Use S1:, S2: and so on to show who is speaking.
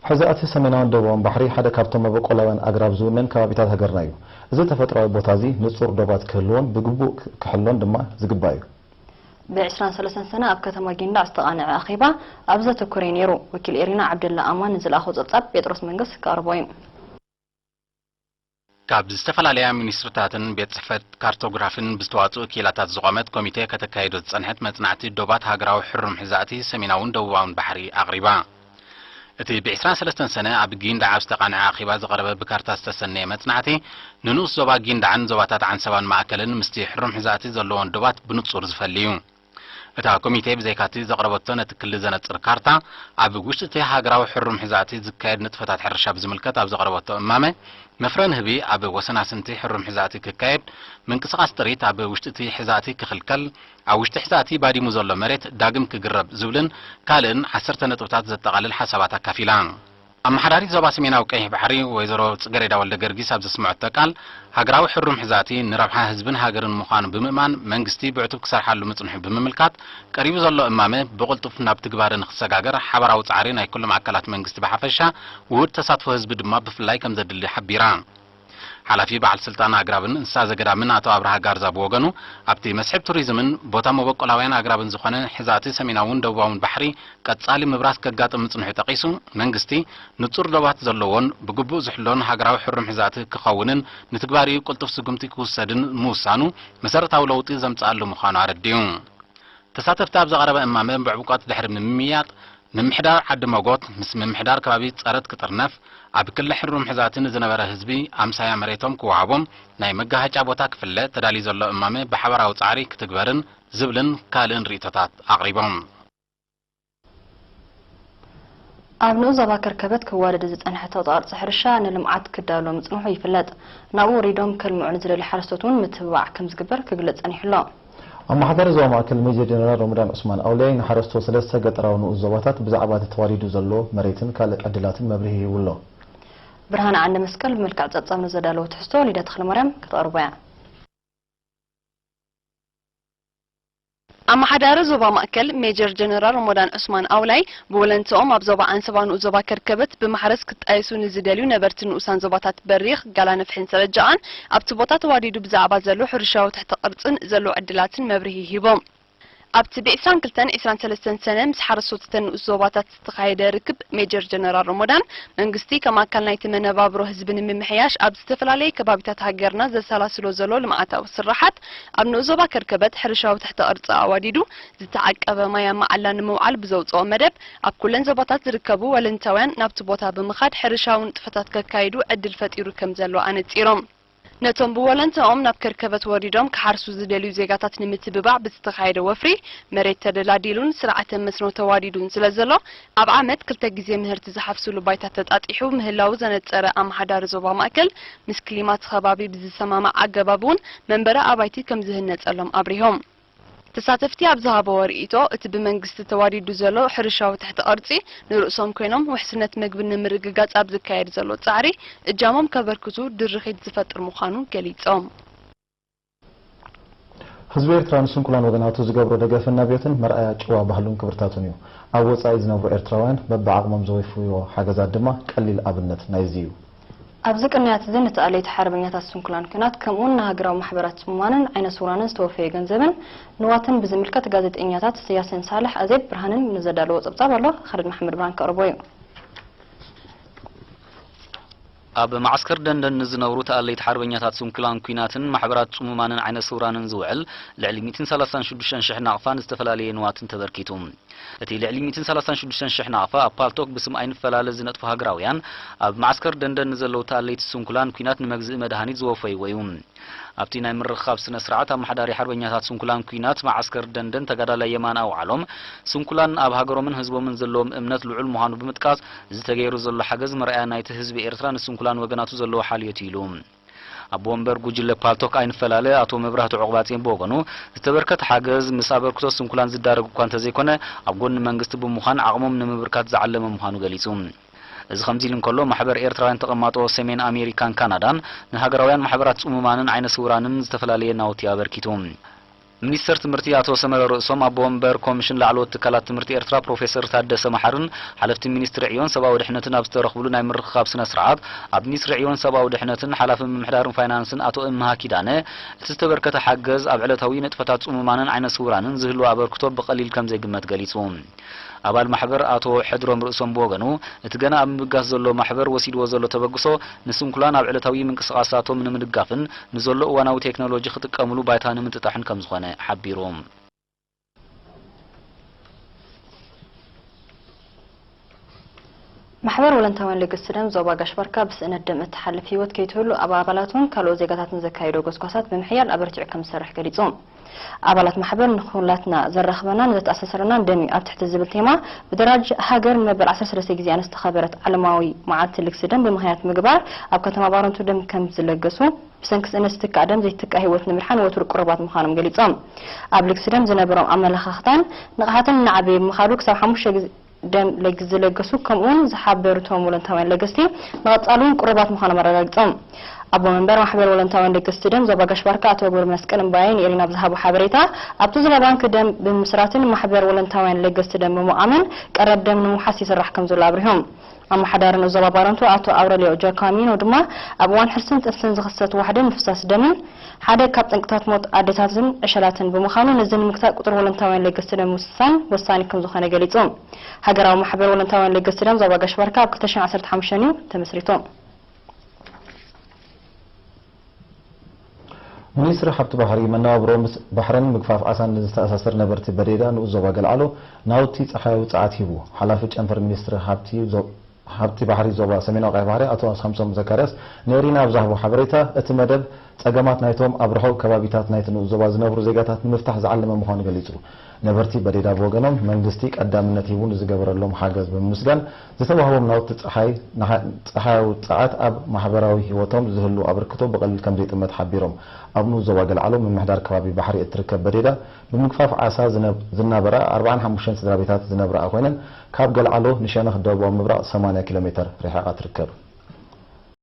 S1: حزات سميناون دوبون بحري حدا كابتن مبقولوان اغراب زونن كبابيتات هاجرنا እዩ እዚ ተፈጥሯዊ ቦታ እዚ ንጹር ዶባት ክህልዎን ብግቡእ ክሕሎን ድማ ዝግባ እዩ
S2: ب23 سنة ኣብ ከተማ ጊንዳ ዝተቃነዐ ኣኺባ ኣብ ዘተኮረ ነይሩ ወኪል ኤሪና ዓብደላ አማን ዝላኹ ጸብጻብ ጴጥሮስ መንግስት ቀርቦ እዩ
S3: ካብ ዝተፈላለዩ ሚኒስትርታትን ቤት ጽሕፈት ካርቶግራፍን ብዝተዋጽኡ ኪላታት ዝቆመት ኮሚቴ ከተካይዶ ጸንሐት መጽናዕቲ ዶባት ሃገራዊ ሕሩም ሕዛእቲ ሰሜናውን ደቡባውን ባሕሪ ኣቕሪባ እቲ ብ23 ሰነ ኣብ ጊንዳ ኣብ ዝተቃነዐ ኣኺባ ዝቐረበ ብካርታ ዝተሰነየ መጽናዕቲ ንንኡስ ዞባ ጊንዳን ዞባታት ዓንሰባን ማእከልን ምስቲ ሕሩም ሕዛእቲ ዘለዎን ዶባት ብንጹር ዝፈልዩ እታ ኮሚቴ ብዘይካቲ ዘቕረበቶ ነቲ ክልል ዘነጽር ካርታ ኣብ ውሽጢ ሃገራዊ ሕሩም ሕዛእቲ ዝካየድ ንጥፈታት ሕርሻ ብዝምልከት ኣብ ዘቕረበቶ እማመ መፍረን ህቢ ኣብ ወሰናስንቲ ሕሩም ሕዛእቲ ክካየድ ምንቅስቃስ ጥሪት ኣብ ውሽጢ ሕዛእቲ ክኽልከል ኣብ ውሽጢ ሕዛእቲ ባዲሙ ዘሎ መሬት ዳግም ክግረብ ዝብልን ካልእን 10 ነጥብታት ዘጠቃልል ሓሳባት ኣካፊላ ኣመሓዳሪት ዞባ ሰሜናዊ ቀይሕ ባሕሪ ወይዘሮ ጽገሬዳ ወልደ ገርጊስ ኣብ ዘስምዐቶ ቃል ሃገራዊ ሕሩም ሕዛእቲ ንረብሓ ህዝብን ሃገርን ምዃኑ ብምእማን መንግስቲ ብዕቱብ ክሰርሓሉ ምጽንሑ ብምምልካት ቀሪቡ ዘሎ እማመ ብቕልጡፍ ናብ ትግባር ንኽሰጋገር ሓበራዊ ጻዕሪ ናይ ኩሎም ኣካላት መንግስቲ ብሓፈሻ ውሁድ ተሳትፎ ህዝቢ ድማ ብፍላይ ከም ዘድሊ ሓቢራ ሓላፊ በዓል ስልጣን ኣግራብን እንስሳ ዘገዳምን ኣቶ አብርሃ ጋርዛ ብወገኑ ኣብቲ መስሕብ ቱሪዝምን ቦታ መበቆላውያን ኣግራብን ዝኾነ ሕዛእቲ ሰሜናውን ደቡባውን ባሕሪ ቀጻሊ ምብራስ ከጋጥም ምጽንሑ ጠቂሱ መንግስቲ ንጹር ዶባት ዘለዎን ብግቡእ ዝሕሎን ሃገራዊ ሕሩም ሕዛእቲ ክኸውንን ንትግባሪኡ ቁልጡፍ ስጉምቲ ክውሰድን ምውሳኑ መሰረታዊ ለውጢ ዘምጽኣሉ ምዃኑ ኣረዲዩ ተሳተፍቲ ኣብ ዘቐረበ እማመ ብዕቡቃት ድሕሪ ምምያጥ ምምሕዳር ዓዲ መጎት ምስ ምምሕዳር ከባቢ ጸረት ክጥርነፍ ኣብ ክልል ሕሩም ሕዛእትን ዝነበረ ህዝቢ ኣምሳያ መሬቶም ክወሃቦም ናይ መጋሃጫ ቦታ ክፍለ ተዳሊ ዘሎ እማመ ብሓበራዊ ጻዕሪ ክትግበርን ዝብልን ካልእን ርእቶታት ኣቕሪቦም
S2: ኣብ ንዞባ ከርከበት ክዋደድ ዝጸንሐ ተቕርጽ ሕርሻ ንልምዓት ክዳሎ ምጽንሑ ይፍለጥ ናብኡ ሪዶም ከልምዑን ዝደሊ ሓረስቶትን ምትብባዕ ከም ዝግበር ክግለጽ ጸኒሕሎ
S1: ኣመሓዳሪ ዞባ ማእከል ሜጀር ጀነራል ረመዳን ዑስማን ኣውላይ ንሓረስቶ ሰለስተ ገጠራዊ ንኡስ ዞባታት ብዛዕባ ተዋዲዱ ዘሎ መሬትን ካልእ ዕድላትን መብርሂ ይብሎ
S2: ብርሃን ዓንደ መስቀል በመልክዕ ጸብጻብ ንዘዳለው ትሕዝቶ ሊዳ ተኽለማርያም ከተቕርቦ እያ
S4: ኣመሓዳሪ ዞባ ማእከል ሜጀር ጀነራል ረመዳን ዑስማን ኣውላይ ብወለንትኦም ኣብ ዞባ አንሰባ ንኡስ ዞባ ከርከበት ብማሕረስ ክጣይሱ ንዝደልዩ ነበርቲ ንኡሳን ዞባታት በሪኽ ጋላ ነፍሕን ሰረጃኣን ኣብቲ ቦታ ተዋዲዱ ብዛዕባ ዘሎ ሕርሻዊ ትሕተ ቅርጽን ዘሎ ዕድላትን መብርሂ ሂቦም ኣብቲ ብ22-23 ሰነ ምስ ሓረስቶተን ንኡስ ዞባታት ዝተኻየደ ርክብ ሜጀር ጀነራል ረመዳን መንግስቲ ከም ኣካል ናይቲ መነባብሮ ህዝቢ ንምምሕያሽ ኣብ ዝተፈላለየ ከባቢታት ሃገርና ዘሰላስሎ ዘሎ ልምዓታዊ ስራሓት ኣብ ንኡስ ዞባ ከርከበት ሕርሻዊ ትሕተ ቅርጺ ኣዋዲዱ ዝተዓቀበ ማያ መዓላ ንምውዓል ብዘውፅኦ መደብ ኣብ ኩለን ዞባታት ዝርከቡ ወለንታውያን ናብቲ ቦታ ብምኻድ ሕርሻዊ ንጥፈታት ከካይዱ ዕድል ፈጢሩ ከም ዘሎ ኣነጺሮም ነቶም ብወለንትኦም ናብ ከርከበት ወሪዶም ክሓርሱ ዝደልዩ ዜጋታት ንምትብባዕ ብዝተኻየደ ወፍሪ መሬት ተደላዲሉን ስርዓተ መስኖ ተዋዲዱን ስለዘሎ ኣብ ዓመት 2 ግዜ ምህርቲ ዝሓፍስሉ ባይታት ተጣጢሑ ምህላው ዘነጸረ ኣመሓዳሪ ዞባ ማእከል ምስ ክሊማት ከባቢ ብዝሰማማዕ ኣገባቡን መንበረ ኣባይቲ ከም ዝህነጸሎም ኣብሪሆም ተሳተፍቲ ኣብ ዝሃበ ወርኢቶ እቲ ብመንግስቲ ተዋዲዱ ዘሎ ሕርሻዊ ትሕተ ቅርጺ ንርእሶም ኮይኖም ውሕስነት ምግቢ ንምርግጋጽ ኣብ ዝካየድ ዘሎ ጻዕሪ እጃሞም ከበርክቱ ድርኺት ዝፈጥር ምዃኑ ገሊጾም
S1: ህዝቢ ኤርትራ ንስንኩላን ወገናቱ ዝገብሮ ደገፍና ቤትን መርኣያ ጭዋ ባህሉን ክብርታቱን እዩ ኣብ ወጻኢ ዝነብሩ ኤርትራውያን በብዓቕሞም ዘወፍይዎ ሓገዛት ድማ ቀሊል ኣብነት ናይዚ እዩ
S2: ኣብዚ ቅንያት እዚ ንተኣለይቲ ሓርበኛታት ስንኩላን ኩናት ከምኡውን ንሃገራዊ ማሕበራት ጽሙማንን ዓይነ ስውራንን ዝተወፈየ ገንዘብን ንዋትን ብዝምልከት ጋዜጠኛታት ያሲን ሳልሕ ኣዜብ ብርሃንን ንዘዳለዎ ጸብጻብ ኣሎ ኸርድ መሐመድ ብርሃን ቀርቦ እዩ
S5: ኣብ ማዕስከር ደንደን ዝነብሩ ተኣለይቲ ሓርበኛታት ስንኩላን ኩናትን ማሕበራት ጽሙማንን ዓይነ ስውራንን ዝውዕል ልዕሊ 136,000 ናቕፋን ዝተፈላለየ ንዋትን ተበርኪቱ እቲ ልዕሊ 136,000 ናቕፋ ኣብ ፓልቶክ ብስም ኣይንፈላለ ዝነጥፉ ሃገራውያን ኣብ ማዕስከር ደንደን ዘለዉ ተኣለይቲ ስንኩላን ኩናት ንመግዝኢ መድሃኒት ዝወፈይዎ እዩ ኣብቲ ናይ ምርኻብ ስነ ስርዓት ኣመሓዳሪ ሓርበኛታት ስንኩላን ኩናት ማዕስከር ደንደን ተጋዳላይ የማን ኣውዓሎም ስንኩላን ኣብ ሃገሮምን ህዝቦምን ዘለዎም እምነት ልዑል ምዃኑ ብምጥቃስ ዝተገይሩ ዘሎ ሓገዝ መርኣያ ናይቲ ህዝቢ ኤርትራ ንስንኩላን ወገናቱ ዘለዎ ሓልዮት ኢሉ ኣብ ወንበር ጉጅለ ፓልቶክ ኣይንፈላለ ኣቶ መብራህቱ ዕቁባጽን ብወገኑ ዝተበርከተ ሓገዝ ምስ ኣበርክቶ ስንኩላን ዝዳረግ እኳ እንተዘይኮነ ኣብ ጎኒ መንግስቲ ብምዃን ዓቕሞም ንምብርካት ዝዓለመ ምዃኑ ገሊጹ እዚ ከምዚ ኢሉ እንከሎ ማሕበር ኤርትራውያን ተቐማጦ ሰሜን ኣሜሪካን ካናዳን ንሃገራውያን ማሕበራት ጽሙማንን ዓይነ ስውራንን ዝተፈላለየ ናውቲ ኣበርኪቱ ሚኒስትር ትምህርቲ አቶ ሰመረ ርእሶም አቦ ወንበር ኮሚሽን ላዕለዎት ትካላት ትምህርቲ ኤርትራ ፕሮፌሰር ታደሰ መሐርን ሓለፍቲ ሚኒስትሪ ዕዮን ሰብአዊ ድሕነትን ኣብ ዝተረኽብሉ ናይ ምርኽኻብ ስነ ስርዓት ኣብ ሚኒስትሪ ዕዮን ሰብአዊ ድሕነትን ሓላፊ ምምሕዳርን ፋይናንስን አቶ እምሃ ኪዳነ እቲ ዝተበርከተ ሓገዝ ኣብ ዕለታዊ ንጥፈታት ጽሙማንን ዓይነ ስውራንን ዝህሉ ኣበርክቶ ብቐሊል ከም ዘይግመት ገሊጹ አባል ማህበር አቶ ሕድሮም ርእሶም በወገኑ እቲ ገና ኣብ ምብጋስ ዘሎ ማህበር ወሲድዎ ዘሎ ተበግሶ ንስንኩላን ኣብ ዕለታዊ ምንቅስቃሳቶም ንምድጋፍን ንዘሎ እዋናዊ ቴክኖሎጂ ክጥቀምሉ ባይታ ንምትጣሕን ከም ዝኾነ ሓቢሮም
S2: ማሕበር ወለንታውን ለገስደም ዞባ ጋሽባርካ ብስእነት ደም እተሓልፍ ህይወት ከይትህሉ ኣብ ኣባላቱን ካልኦት ዜጋታትን ዘካይዶ ጎስጓሳት ብምሕያል ኣበርቲዑ ከም ዝሰርሕ ገሊጾም አባላት ማህበር ንኹላትና ዘረኽበናን ዘተኣሳሰረናን ደም ኣብ ትሕቲ ዝብል ቴማ ብደራጅ ሃገር መበል 13 ግዜ ኣንስተ ኸበረት ዓለማዊ መዓልቲ ልግሲ ደም ብምኽንያት ምግባር ኣብ ከተማ ባረንቱ ደም ከም ዝለገሱ ብሰንኪ ስእነት ዝትካእ ደም ዘይትካእ ህይወት ንምድሓን ወትሩ ቁርባት ምዃኖም ገሊጾም ኣብ ልግሲ ደም ዝነበሮም ኣመለኻኽታን ንቕሓትን ንዓበይ ምኻዱ ክሳብ 5 ግዜ ደም ዝለገሱ ከምኡን ዝሓበሩቶም ወለንታውያን ለገስቲ ንቐጻሉን ቁርባት ምዃኖም ኣረጋጊጾም አቦ መንበር ማህበር ወለንታውን ለገስቲ ደም ዞባ ጋሽባርካ አቶ ገብረ መስቀል እምባይን ኤሪና ብዝሃቡ ሓበሬታ ኣብቲ ዞባ ባንክ ደም ብምስራትን ማህበር ወለንታውን ለገስቲ ደም ብምቋምን ቀረብ ደም ንምሓስ ይስራሕ ከም ዘሎ አብሪሆም ኣመሓዳርን ዞባ ባረንቱ አቶ አውረሊዮ ጃካሚኖ ድማ ኣብ እዋን ሕርስን ጥንስን ዝኽሰት ዋሕድን ፍሳስ ደምን ሓደ ካብ ጠንቅታት ሞት ኣዴታትን ዕሸላትን ብምዃኑ ነዚ ንምክታእ ቁጥር ወለንታውን ለገስቲ ደም ውሳን ወሳኒ ከም ዝኾነ ገሊጾም ሃገራዊ ማህበር ወለንታውን ለገስቲ ደም ዞባ ጋሽባርካ ኣብ 2015 እዩ ተመስሪቶም
S1: ሚኒስትር ሓብቲ ባሕሪ መነባብሮ ምስ ባሕርን ምግፋፍ ዓሳን ዝተኣሳሰር ነበርቲ በዴዳ ንኡስ ዞባ ገልዓሎ ናውቲ ፀሓይ ውፅዓት ሂቡ ሓላፊ ጨንፈር ሚኒስትር ሓብቲ ባሕሪ ዞባ ሰሜናዊ ቀይ ባሕሪ አቶ ሳምሶም ዘካርያስ ነሪና ብዛህቡ ሓበሬታ እቲ መደብ ፀገማት ናይቶም ኣብ ርሑቕ ከባቢታት ናይቲ ንኡስ ዞባ ዝነብሩ ዜጋታት ንምፍታሕ ዝዓለመ ምዃኑ ገሊጹ ነበርቲ በዴዳ ብወገኖም መንግስቲ ቀዳምነት ሂቡ ዝገበረሎም ሓገዝ ብምስጋን ዝተዋህቦም ናውቲ ፀሓይ ውፅዓት ኣብ ማሕበራዊ ህይወቶም ዝህሉ ኣበርክቶ ብቐሊል ከም ዘይጥመት ሓቢሮም ኣብ ንኡስ ዞባ ገልዓሎ ምምሕዳር ከባቢ ባሕሪ እትርከብ በዴዳ ብምግፋፍ ዓሳ ዝነበራ 45 ስድራ ቤታት ዝነብራ ኮይነን ካብ ገልዓሎ ንሸነኽ ደቡባዊ ምብራቕ 80 ኪሎ ሜትር ርሒቓ ትርከብ